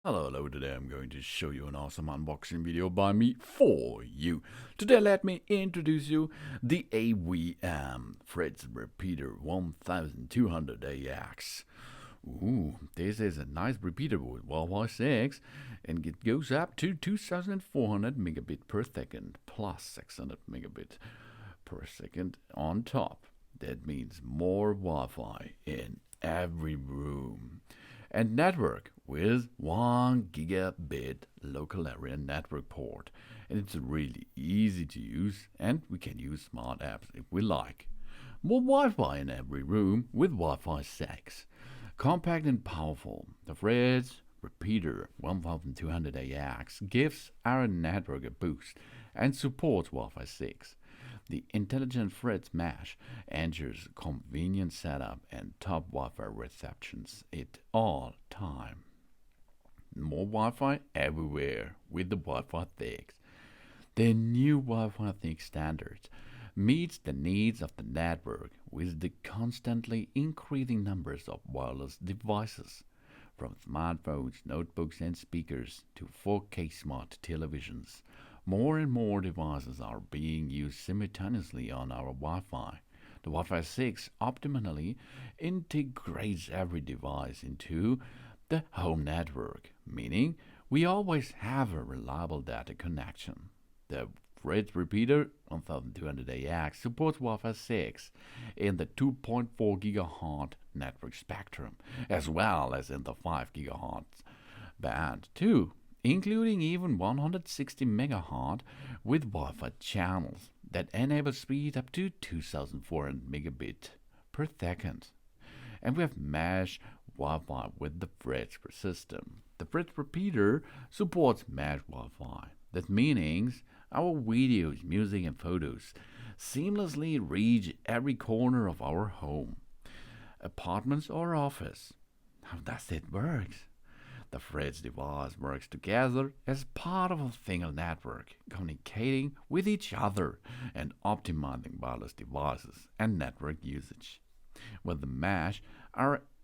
Hello, today I'm going to show you an awesome unboxing video by me for you. Today let me introduce you the AVM Fritz repeater 1200AX. Ooh, this is a nice repeater with Wi-Fi 6 and it goes up to 2400 megabit per second plus 600 megabit per second on top. That means more Wi-Fi in every room and network with 1 gigabit local area network port. And it's really easy to use, and we can use smart apps if we like. More Wi-Fi in every room with Wi-Fi 6. Compact and powerful, the Fritz repeater 1200AX gives our network a boost and supports Wi-Fi 6. The intelligent Fritz mesh ensures convenient setup and top Wi-Fi receptions at all time. More Wi-Fi everywhere with the Wi-Fi 6. The new Wi-Fi 6 standards meets the needs of the network with the constantly increasing numbers of wireless devices, from smartphones, notebooks, and speakers to 4K smart televisions. More and more devices are being used simultaneously on our Wi-Fi. The Wi-Fi 6 optimally integrates every device into the home network, meaning we always have a reliable data connection. The Fritz repeater 1200AX supports Wi-Fi 6 in the 2.4 GHz network spectrum, as well as in the 5 GHz band too, including even 160 MHz with Wi-Fi channels that enable speed up to 2400 megabit per second. And we have mesh Wi-Fi with the Fritz system. The Fritz repeater supports mesh Wi-Fi. That means our videos, music, and photos seamlessly reach every corner of our home, apartments, or office. How does it work? The Fritz device works together as part of a single network, communicating with each other and optimizing wireless devices and network usage. With the mesh,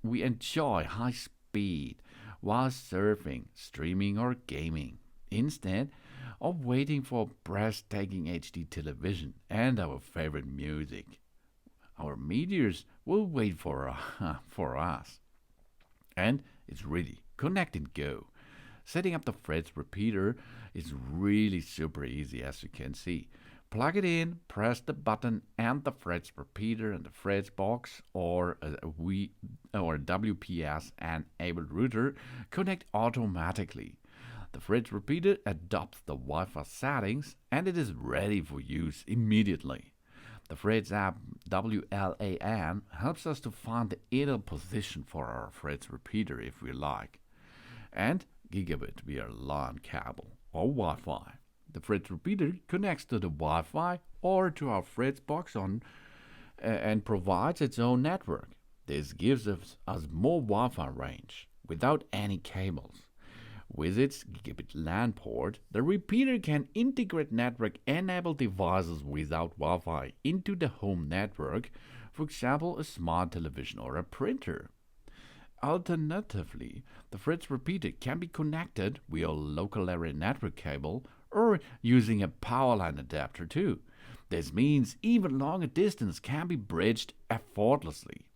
we enjoy high speed while surfing, streaming, or gaming, instead of waiting for breathtaking HD television and our favorite music. Our meteors will wait for us. And it's ready. Connect and go. Setting up the Fritz repeater is really super easy, as you can see. Plug it in, press the button, and the Fritz repeater and the Fritz box or WPS-enabled router connect automatically. The Fritz repeater adopts the Wi-Fi settings and it is ready for use immediately. The Fritz app WLAN helps us to find the ideal position for our Fritz repeater if we like, and gigabit via LAN cable or Wi-Fi. The Fritz repeater connects to the Wi-Fi or to our Fritz box and provides its own network. This gives us more Wi-Fi range without any cables. With its gigabit LAN port, the repeater can integrate network-enabled devices without Wi-Fi into the home network, for example, a smart television or a printer. Alternatively, the Fritz repeater can be connected via a local area network cable or using a power line adapter too. This means even longer distance can be bridged effortlessly.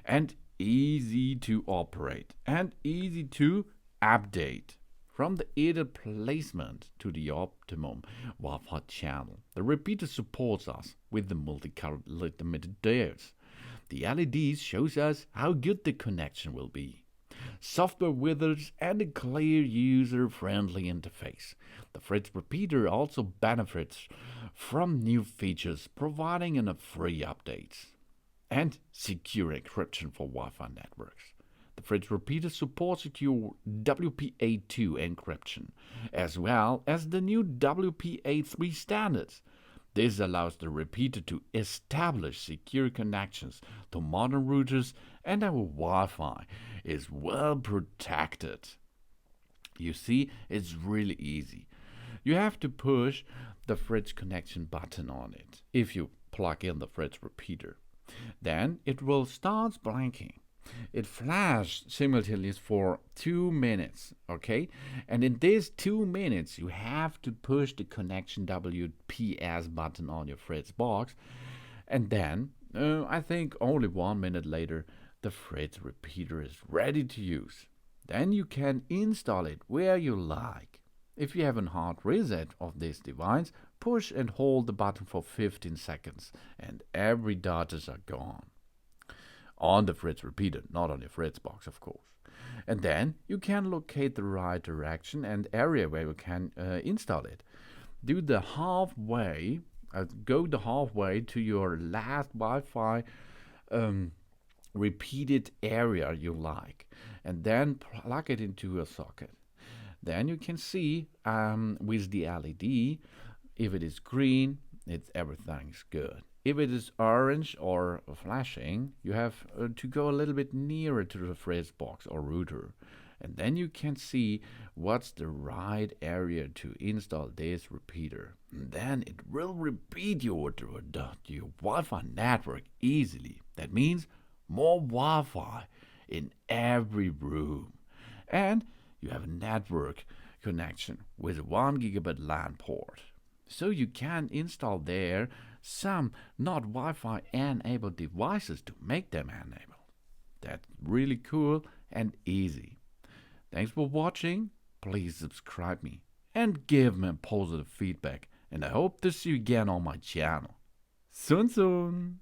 And easy to operate and easy to update. From the ideal placement to the optimum Wi-Fi channel, the repeater supports us with the multicolored limited diodes. The LEDs shows us how good the connection will be. Software wizards and a clear user-friendly interface. The Fritz repeater also benefits from new features providing free updates and secure encryption for Wi-Fi networks. The Fritz repeater supports secure WPA2 encryption, as well as the new WPA3 standards. This allows the repeater to establish secure connections to modern routers, and our Wi-Fi is well protected. You see, it's really easy. You have to push the Fritz connection button on it if you plug in the Fritz repeater. Then it will start blinking. It flashed simultaneously for 2 minutes, okay? And in these 2 minutes, you have to push the connection WPS button on your Fritz box. And then, I think only 1 minute later, the Fritz repeater is ready to use. Then you can install it where you like. If you have a hard reset of this device, push and hold the button for 15 seconds and every data are gone. On the Fritz repeater, not on your Fritz box, of course. And then you can locate the right direction and area where you can install it. Go the halfway to your last Wi-Fi repeated area you like, and then plug it into a socket. Then you can see with the LED, if it is green, everything's good. If it is orange or flashing, you have to go a little bit nearer to the Fritz box or router. And then you can see what's the right area to install this repeater. And then it will repeat your Wi-Fi network easily. That means more Wi-Fi in every room. And you have a network connection with a 1 gigabit LAN port. So you can install there some not Wi-Fi enabled devices to make them enabled. That's really cool and easy. Thanks for watching. Please subscribe me and give me positive feedback. And I hope to see you again on my channel. Soon.